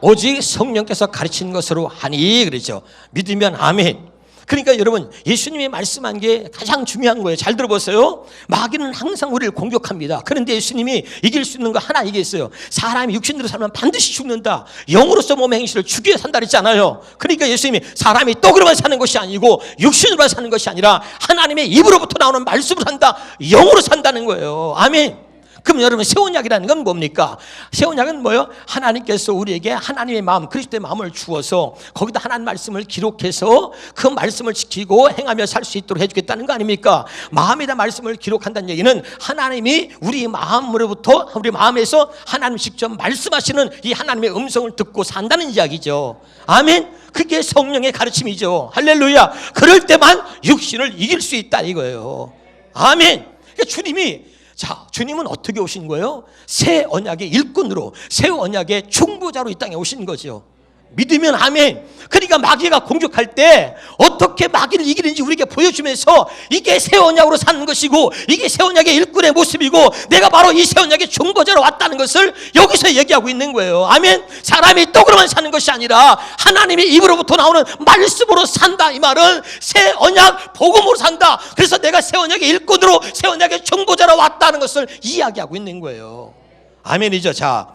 오직 성령께서 가르치는 것으로 하니 그렇죠. 믿으면 아멘. 그러니까 여러분 예수님이 말씀한 게 가장 중요한 거예요. 잘 들어보세요. 마귀는 항상 우리를 공격합니다. 그런데 예수님이 이길 수 있는 거 하나 얘기했어요. 사람이 육신으로 살면 반드시 죽는다. 영으로서 몸의 행실을 죽여 산다 그랬잖아요. 그러니까 예수님이 사람이 떡으로만 사는 것이 아니고 육신으로만 사는 것이 아니라 하나님의 입으로부터 나오는 말씀으로 산다. 영으로 산다는 거예요. 아멘. 그럼 여러분 새 언약이라는 건 뭡니까? 새 언약은 뭐예요? 하나님께서 우리에게 하나님의 마음, 그리스도의 마음을 주어서 거기다 하나님 말씀을 기록해서 그 말씀을 지키고 행하며 살 수 있도록 해주겠다는 거 아닙니까? 마음에다 말씀을 기록한다는 얘기는 하나님이 우리 마음으로부터 우리 마음에서 하나님 직접 말씀하시는 이 하나님의 음성을 듣고 산다는 이야기죠. 아멘. 그게 성령의 가르침이죠. 할렐루야. 그럴 때만 육신을 이길 수 있다 이거예요. 아멘. 그러니까 주님은 어떻게 오신 거예요? 새 언약의 일꾼으로, 새 언약의 중보자로 이 땅에 오신 거죠. 믿으면 아멘. 그러니까 마귀가 공격할 때 어떻게 마귀를 이기는지 우리에게 보여주면서 이게 새 언약으로 사는 것이고 이게 새 언약의 일꾼의 모습이고 내가 바로 이 새 언약의 중보자로 왔다는 것을 여기서 얘기하고 있는 거예요. 아멘. 사람이 떡으로만 사는 것이 아니라 하나님의 입으로부터 나오는 말씀으로 산다. 이 말은 새 언약 복음으로 산다. 그래서 내가 새 언약의 일꾼으로 새 언약의 중보자로 왔다는 것을 이야기하고 있는 거예요. 아멘이죠. 자,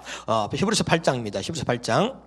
히브리서 8장입니다. 히브리서 8장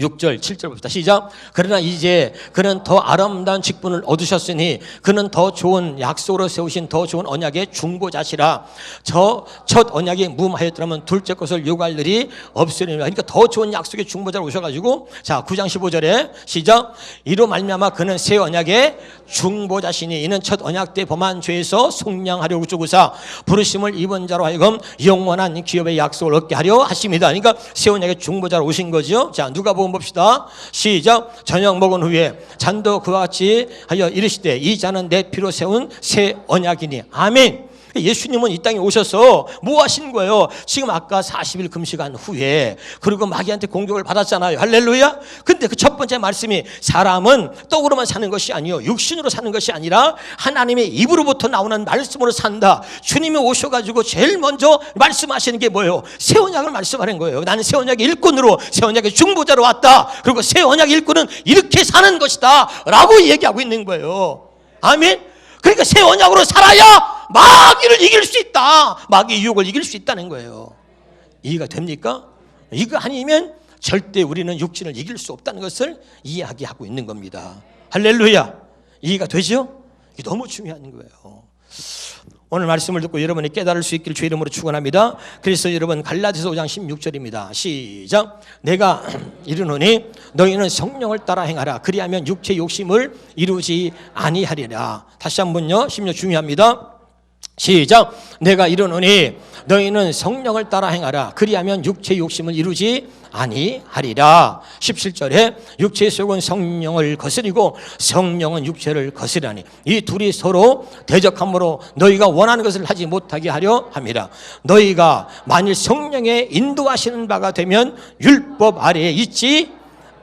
6절 7절부터 시작. 그러나 이제 그는 더 아름다운 직분을 얻으셨으니 그는 더 좋은 약속으로 세우신 더 좋은 언약의 중보자시라. 저 첫 언약이 무음하였더라면 둘째 것을 요구할 일이 없으리라. 그러니까 더 좋은 약속의 중보자로 오셔가지고 자 9장 15절에 시작. 이로 말미암아 그는 새 언약의 중보자시니 이는 첫 언약 때 범한 죄에서 속량하려고 주고사 부르심을 입은 자로 하여금 영원한 기업의 약속을 얻게 하려 하십니다. 그러니까 새 언약의 중보자로 오신 거죠. 자 누가 보면 봅시다. 시작. 저녁 먹은 후에 잔도 그와 같이 하여 이르시되 이 잔은 내 피로 세운 새 언약이니. 아멘. 예수님은 이 땅에 오셔서 뭐 하신 거예요? 지금 아까 40일 금식한 후에 그리고 마귀한테 공격을 받았잖아요. 할렐루야. 근데 그 첫 번째 말씀이 사람은 떡으로만 사는 것이 아니요 육신으로 사는 것이 아니라 하나님의 입으로부터 나오는 말씀으로 산다. 주님이 오셔가지고 제일 먼저 말씀하시는 게 뭐예요? 새 언약을 말씀하는 거예요. 나는 새 언약의 일꾼으로 새 언약의 중보자로 왔다. 그리고 새 언약의 일꾼은 이렇게 사는 것이다 라고 얘기하고 있는 거예요. 아멘. 그러니까 새 언약으로 살아야 마귀를 이길 수 있다. 마귀의 유혹을 이길 수 있다는 거예요. 이해가 됩니까? 이거 아니면 절대 우리는 육신을 이길 수 없다는 것을 이야기하고 있는 겁니다. 할렐루야. 이해가 되죠? 이게 너무 중요한 거예요. 오늘 말씀을 듣고 여러분이 깨달을 수 있기를 주의 이름으로 축원합니다. 그래서 여러분 갈라디아서 5장 16절입니다. 시작. 내가 이르노니 너희는 성령을 따라 행하라. 그리하면 육체의 욕심을 이루지 아니하리라. 다시 한번요. 16 중요합니다. 시작. 내가 이르노니 너희는 성령을 따라 행하라. 그리하면 육체의 욕심을 이루지 아니하리라. 17절에 육체의 속은 성령을 거스리고 성령은 육체를 거스리라니 이 둘이 서로 대적함으로 너희가 원하는 것을 하지 못하게 하려 함이라. 너희가 만일 성령의 인도하시는 바가 되면 율법 아래에 있지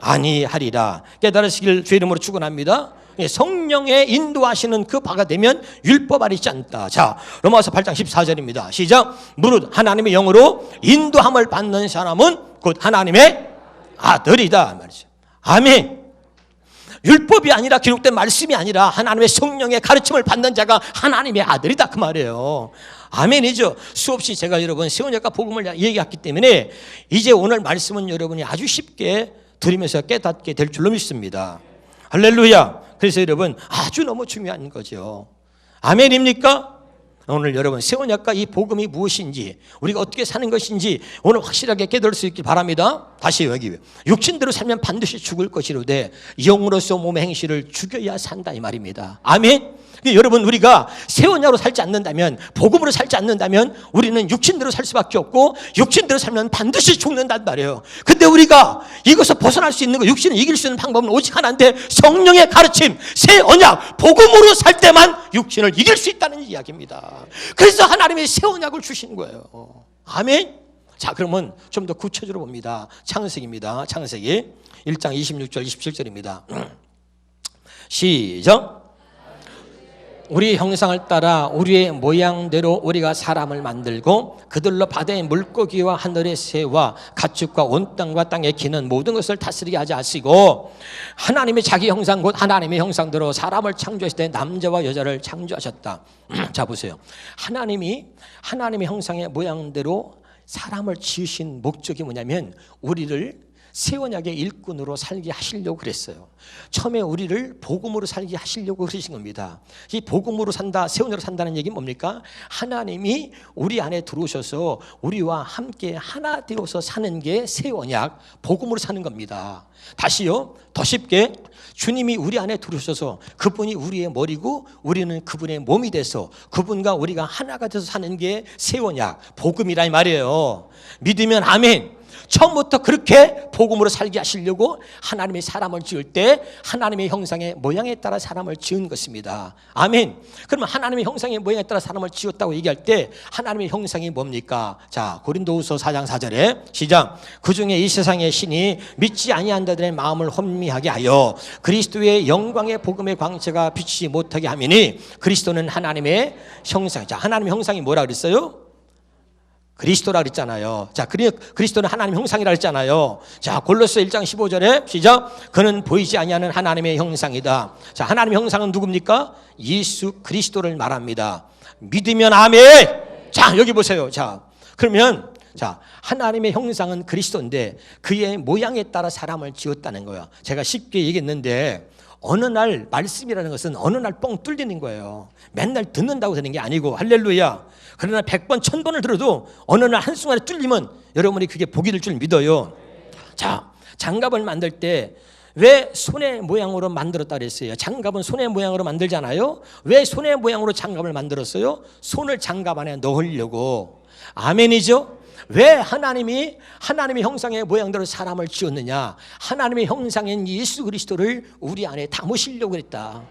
아니하리라. 깨달으시길 주의 이름으로 축원합니다. 성령의 인도하시는 그 바가 되면 율법 아래 있지 않다. 자, 로마서 8장 14절입니다. 시작. 무릇 하나님의 영으로 인도함을 받는 사람은 곧 하나님의 아들이다 말이죠. 아멘. 율법이 아니라 기록된 말씀이 아니라 하나님의 성령의 가르침을 받는 자가 하나님의 아들이다 그 말이에요. 아멘이죠. 수없이 제가 여러분 세원역과 복음을 얘기했기 때문에 이제 오늘 말씀은 여러분이 아주 쉽게 들으면서 깨닫게 될 줄로 믿습니다. 할렐루야. 그래서 여러분 아주 너무 중요한 거죠. 아멘입니까? 오늘 여러분 세원역과 이 복음이 무엇인지 우리가 어떻게 사는 것인지 오늘 확실하게 깨달을 수 있길 바랍니다. 다시 여기 육신대로 살면 반드시 죽을 것이로되 영으로서 몸의 행실을 죽여야 산다 이 말입니다. 아멘. 여러분 우리가 세원야로 살지 않는다면 복음으로 살지 않는다면 우리는 육신대로 살 수밖에 없고 육신대로 살면 반드시 죽는단 말이에요. 근데 우리가 이것을 벗어날 수 있는 거 육신을 이길 수 있는 방법은 오직 하나인데 성령의 가르침 새 언약 복음으로 살 때만 육신을 이길 수 있다는 이야기입니다. 그래서 하나님이 새 언약을 주신 거예요. 아멘. 자 그러면 좀 더 구체적으로 봅니다. 창세기입니다. 창세기 1장 26절 27절입니다. 시작. 우리 형상을 따라 우리의 모양대로 우리가 사람을 만들고 그들로 바다의 물고기와 하늘의 새와 가축과 온 땅과 땅에 기는 모든 것을 다스리게 하자 하시고 하나님이 자기 형상 곧 하나님의 형상대로 사람을 창조하실 때 남자와 여자를 창조하셨다. 자 보세요. 하나님의 형상의 모양대로 사람을 지으신 목적이 뭐냐면 우리를 새 언약의 일꾼으로 살게 하시려고 그랬어요. 처음에 우리를 복음으로 살게 하시려고 그러신 겁니다. 이 복음으로 산다, 새 언약으로 산다는 얘기는 뭡니까? 하나님이 우리 안에 들어오셔서 우리와 함께 하나 되어서 사는 게 새 언약, 복음으로 사는 겁니다. 다시요, 더 쉽게 주님이 우리 안에 들어오셔서 그분이 우리의 머리고 우리는 그분의 몸이 돼서 그분과 우리가 하나가 돼서 사는 게 새 언약, 복음이라 이 말이에요. 믿으면 아멘. 처음부터 그렇게 복음으로 살게 하시려고 하나님이 사람을 지을 때 하나님의 형상의 모양에 따라 사람을 지은 것입니다. 아멘. 그러면 하나님의 형상의 모양에 따라 사람을 지었다고 얘기할 때 하나님의 형상이 뭡니까? 자, 고린도후서 4장 4절에 시작. 그중에 이 세상의 신이 믿지 아니한 자들의 마음을 혼미하게 하여 그리스도의 영광의 복음의 광채가 비치지 못하게 하미니 그리스도는 하나님의 형상. 자, 하나님의 형상이 뭐라 그랬어요? 그리스도라 그랬잖아요. 자, 그리스도는 하나님 형상이라 그랬잖아요. 자, 골로새 1장 15절에 시작. 그는 보이지 아니하는 하나님의 형상이다. 자, 하나님의 형상은 누굽니까? 예수 그리스도를 말합니다. 믿으면 아멘. 자, 여기 보세요. 자, 그러면 자, 하나님의 형상은 그리스도인데 그의 모양에 따라 사람을 지었다는 거야. 제가 쉽게 얘기했는데 어느 날 말씀이라는 것은 어느 날 뻥 뚫리는 거예요. 맨날 듣는다고 되는 게 아니고 할렐루야. 그러나 100번 1000번을 들어도 어느 날 한순간에 뚫리면 여러분이 그게 복이 될 줄 믿어요. 자, 장갑을 만들 때 왜 손의 모양으로 만들었다 그랬어요? 장갑은 손의 모양으로 만들잖아요. 왜 손의 모양으로 장갑을 만들었어요? 손을 장갑 안에 넣으려고. 아멘이죠? 왜 하나님의 형상의 모양대로 사람을 지었느냐? 하나님의 형상인 예수 그리스도를 우리 안에 담으시려고 했다.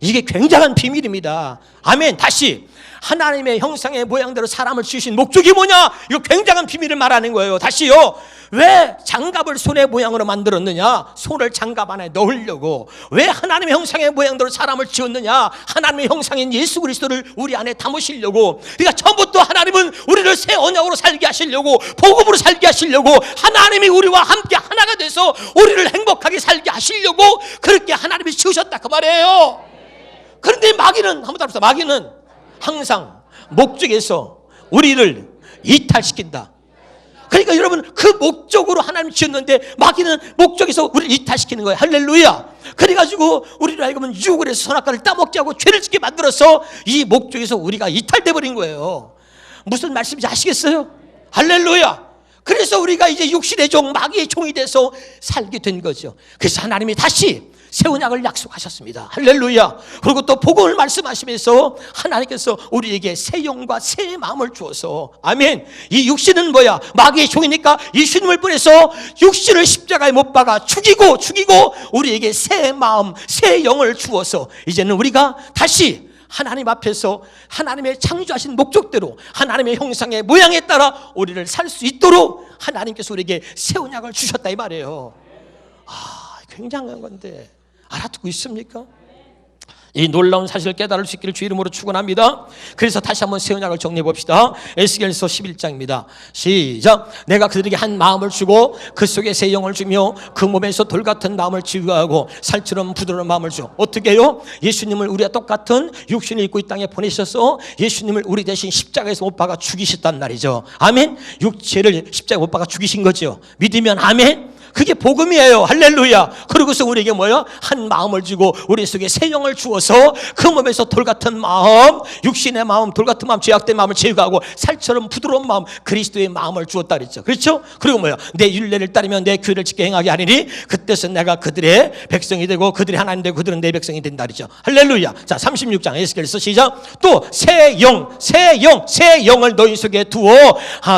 이게 굉장한 비밀입니다. 아멘. 다시 하나님의 형상의 모양대로 사람을 지으신 목적이 뭐냐? 이거 굉장한 비밀을 말하는 거예요. 다시요. 왜 장갑을 손의 모양으로 만들었느냐? 손을 장갑 안에 넣으려고. 왜 하나님의 형상의 모양대로 사람을 지었느냐? 하나님의 형상인 예수 그리스도를 우리 안에 담으시려고. 그러니까 처음부터 하나님은 우리를 새 언약으로 살게 하시려고, 복음으로 살게 하시려고, 하나님이 우리와 함께 하나가 돼서 우리를 행복하게 살게 하시려고 그렇게 하나님이 지으셨다 그 말이에요. 그런데 마귀는 한번 따라합시다. 마귀는 항상 목적에서 우리를 이탈시킨다. 그러니까 여러분 그 목적으로 하나님 지었는데 마귀는 목적에서 우리를 이탈시키는 거예요. 할렐루야. 그래가지고 우리를 알고면 유혹을 해서 선악과를 따먹게 하고 죄를 짓게 만들어서 이 목적에서 우리가 이탈돼 버린 거예요. 무슨 말씀인지 아시겠어요? 할렐루야. 그래서 우리가 이제 육신의 종, 마귀의 종이 돼서 살게 된 거죠. 그래서 하나님이 다시 새 언약을 약속하셨습니다. 할렐루야. 그리고 또 복음을 말씀하시면서 하나님께서 우리에게 새 영과 새 마음을 주어서 아멘. 이 육신은 뭐야? 마귀의 종이니까 이 주님을 보내서 육신을 십자가에 못 박아 죽이고 우리에게 새 마음, 새 영을 주어서 이제는 우리가 다시 하나님 앞에서 하나님의 창조하신 목적대로 하나님의 형상의 모양에 따라 우리를 살 수 있도록 하나님께서 우리에게 새 언약을 주셨다 이 말이에요. 굉장한 건데 알아듣고 있습니까? 이 놀라운 사실을 깨달을 수 있기를 주 이름으로 축원합니다. 그래서 다시 한번 새 언약을 정리해 봅시다. 에스겔서 11장입니다. 시작. 내가 그들에게 한 마음을 주고 그 속에 새 영을 주며 그 몸에서 돌 같은 마음을 치유하고 살처럼 부드러운 마음을 줘. 어떻게 해요? 예수님을 우리와 똑같은 육신을 입고 이 땅에 보내셔서 예수님을 우리 대신 십자가에서 못 박아 죽이셨단 말이죠. 아멘. 육체를 십자가에 못 박아 죽이신 거죠. 믿으면 아멘. 그게 복음이에요. 할렐루야. 그러고서 우리에게 뭐야? 한 마음을 주고 우리 속에 새 영을 주어서 그 몸에서 돌 같은 마음, 육신의 마음, 돌 같은 마음, 죄악된 마음을 제거하고 살처럼 부드러운 마음, 그리스도의 마음을 주었다 그랬죠. 그렇죠? 그리고 뭐야? 내 율례를 따르면 내 규례를 지켜 행하게 하리니 그때서 내가 그들의 백성이 되고 그들이 하나님 되고 그들은 내 백성이 된다 그랬죠. 할렐루야. 자, 36장 에스겔서 시작. 또 새 영을 너희 속에 두어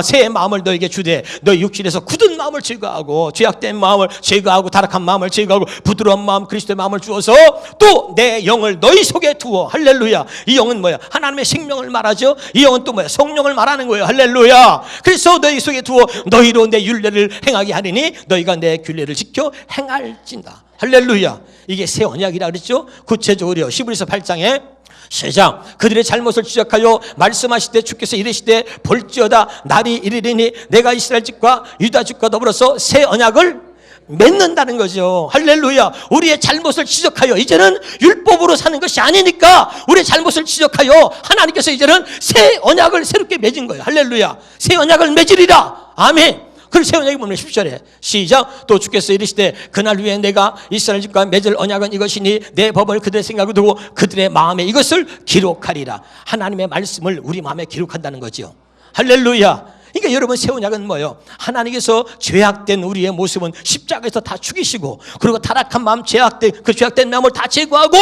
새 마음을 너에게 주되 너희 육신에서 굳은 마음을 제거하고 죄악된 마음을 제거하고 타락한 마음을 제거하고 부드러운 마음 그리스도의 마음을 주어서 또 내 영을 너희 속에 두어. 할렐루야. 이 영은 뭐야? 하나님의 생명을 말하죠. 이 영은 또 뭐야? 성령을 말하는 거예요. 할렐루야. 그래서 너희 속에 두어 너희로 내 율례를 행하게 하리니 너희가 내 규례를 지켜 행할진다. 할렐루야. 이게 새 언약이라 그랬죠. 구체적으로 히브리서 8장에 시작. 그들의 잘못을 지적하여 말씀하실 때 주께서 이르시되 볼지어다 날이 이르리니 내가 이스라엘 집과 유다 집과 더불어서 새 언약을 맺는다는 거죠. 할렐루야. 우리의 잘못을 지적하여 이제는 율법으로 사는 것이 아니니까 우리의 잘못을 지적하여 하나님께서 이제는 새 언약을 새롭게 맺은 거예요. 할렐루야. 새 언약을 맺으리라. 아멘. 그걸 새 언약이 보면 10절에 시작. 또 주께서 이르시되 그날 위에 내가 이스라엘 집과 맺을 언약은 이것이니 내 법을 그들의 생각에 두고 그들의 마음에 이것을 기록하리라. 하나님의 말씀을 우리 마음에 기록한다는 거죠. 할렐루야. 그러니까 여러분 새 언약은 뭐예요? 하나님께서 죄악된 우리의 모습은 십자가에서 다 죽이시고 그리고 타락한 마음 죄악된 마음을 다 제거하고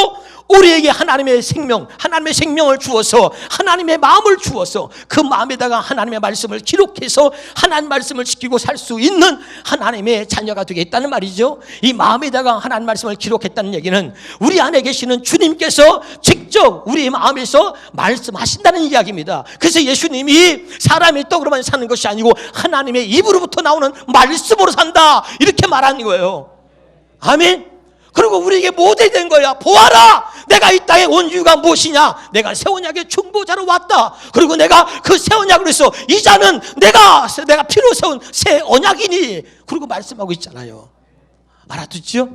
우리에게 하나님의 생명을 주어서 하나님의 마음을 주어서 그 마음에다가 하나님의 말씀을 기록해서 하나님 말씀을 지키고 살 수 있는 하나님의 자녀가 되겠다는 말이죠. 이 마음에다가 하나님 말씀을 기록했다는 얘기는 우리 안에 계시는 주님께서 직접 우리 마음에서 말씀하신다는 이야기입니다. 그래서 예수님이 사람의 떡으로만 사는 것이 아니고 하나님의 입으로부터 나오는 말씀으로 산다 이렇게 말하는 거예요. 아멘. 그리고 우리에게 모델된 거야. 보아라, 내가 이 땅에 온 이유가 무엇이냐? 내가 새 언약의 중보자로 왔다. 그리고 내가 그 새 언약으로 해서 이 자는 내가 피로 세운 새 언약이니. 그리고 말씀하고 있잖아요. 알아듣죠?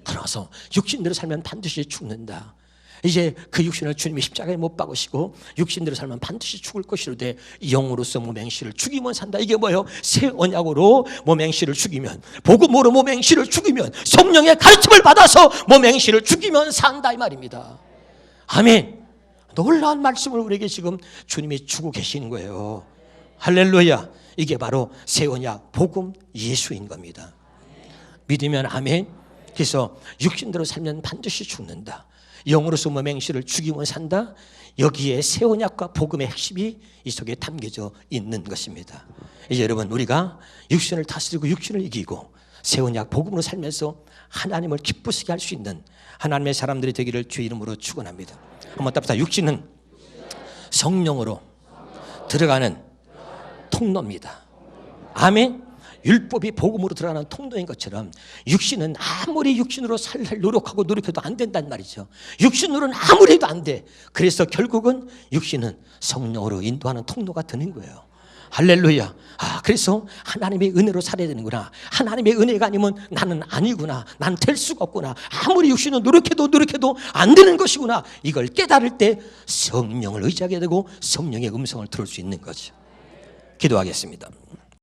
그래서 육신대로 살면 반드시 죽는다. 이제 그 육신을 주님이 십자가에 못 박으시고 육신대로 살면 반드시 죽을 것이로되 영으로서 몸행실을 죽이면 산다. 이게 뭐예요? 새 언약으로 몸행실을 죽이면, 복음으로 몸행실을 죽이면, 성령의 가르침을 받아서 몸행실을 죽이면 산다 이 말입니다. 아멘. 놀라운 말씀을 우리에게 지금 주님이 주고 계시는 거예요. 할렐루야. 이게 바로 새 언약 복음 예수인 겁니다. 믿으면 아멘. 그래서 육신대로 살면 반드시 죽는다. 영으로서 몸행실을 죽이면 산다. 여기에 새 언약과 복음의 핵심이 이 속에 담겨져 있는 것입니다. 이제 여러분 우리가 육신을 다스리고 육신을 이기고 새 언약 복음으로 살면서 하나님을 기쁘시게 할 수 있는 하나님의 사람들이 되기를 주의 이름으로 축원합니다. 한번 답시다. 육신은 성령으로 들어가는 통로입니다. 아멘. 율법이 복음으로 들어가는 통로인 것처럼 육신은 아무리 육신으로 살 노력해도 안 된단 말이죠. 육신으로는 아무리 해도 안 돼. 그래서 결국은 육신은 성령으로 인도하는 통로가 되는 거예요. 할렐루야. 그래서 하나님의 은혜로 살아야 되는구나. 하나님의 은혜가 아니면 나는 아니구나. 난 될 수가 없구나. 아무리 육신은 노력해도 안 되는 것이구나. 이걸 깨달을 때 성령을 의지하게 되고 성령의 음성을 들을 수 있는 거죠. 기도하겠습니다.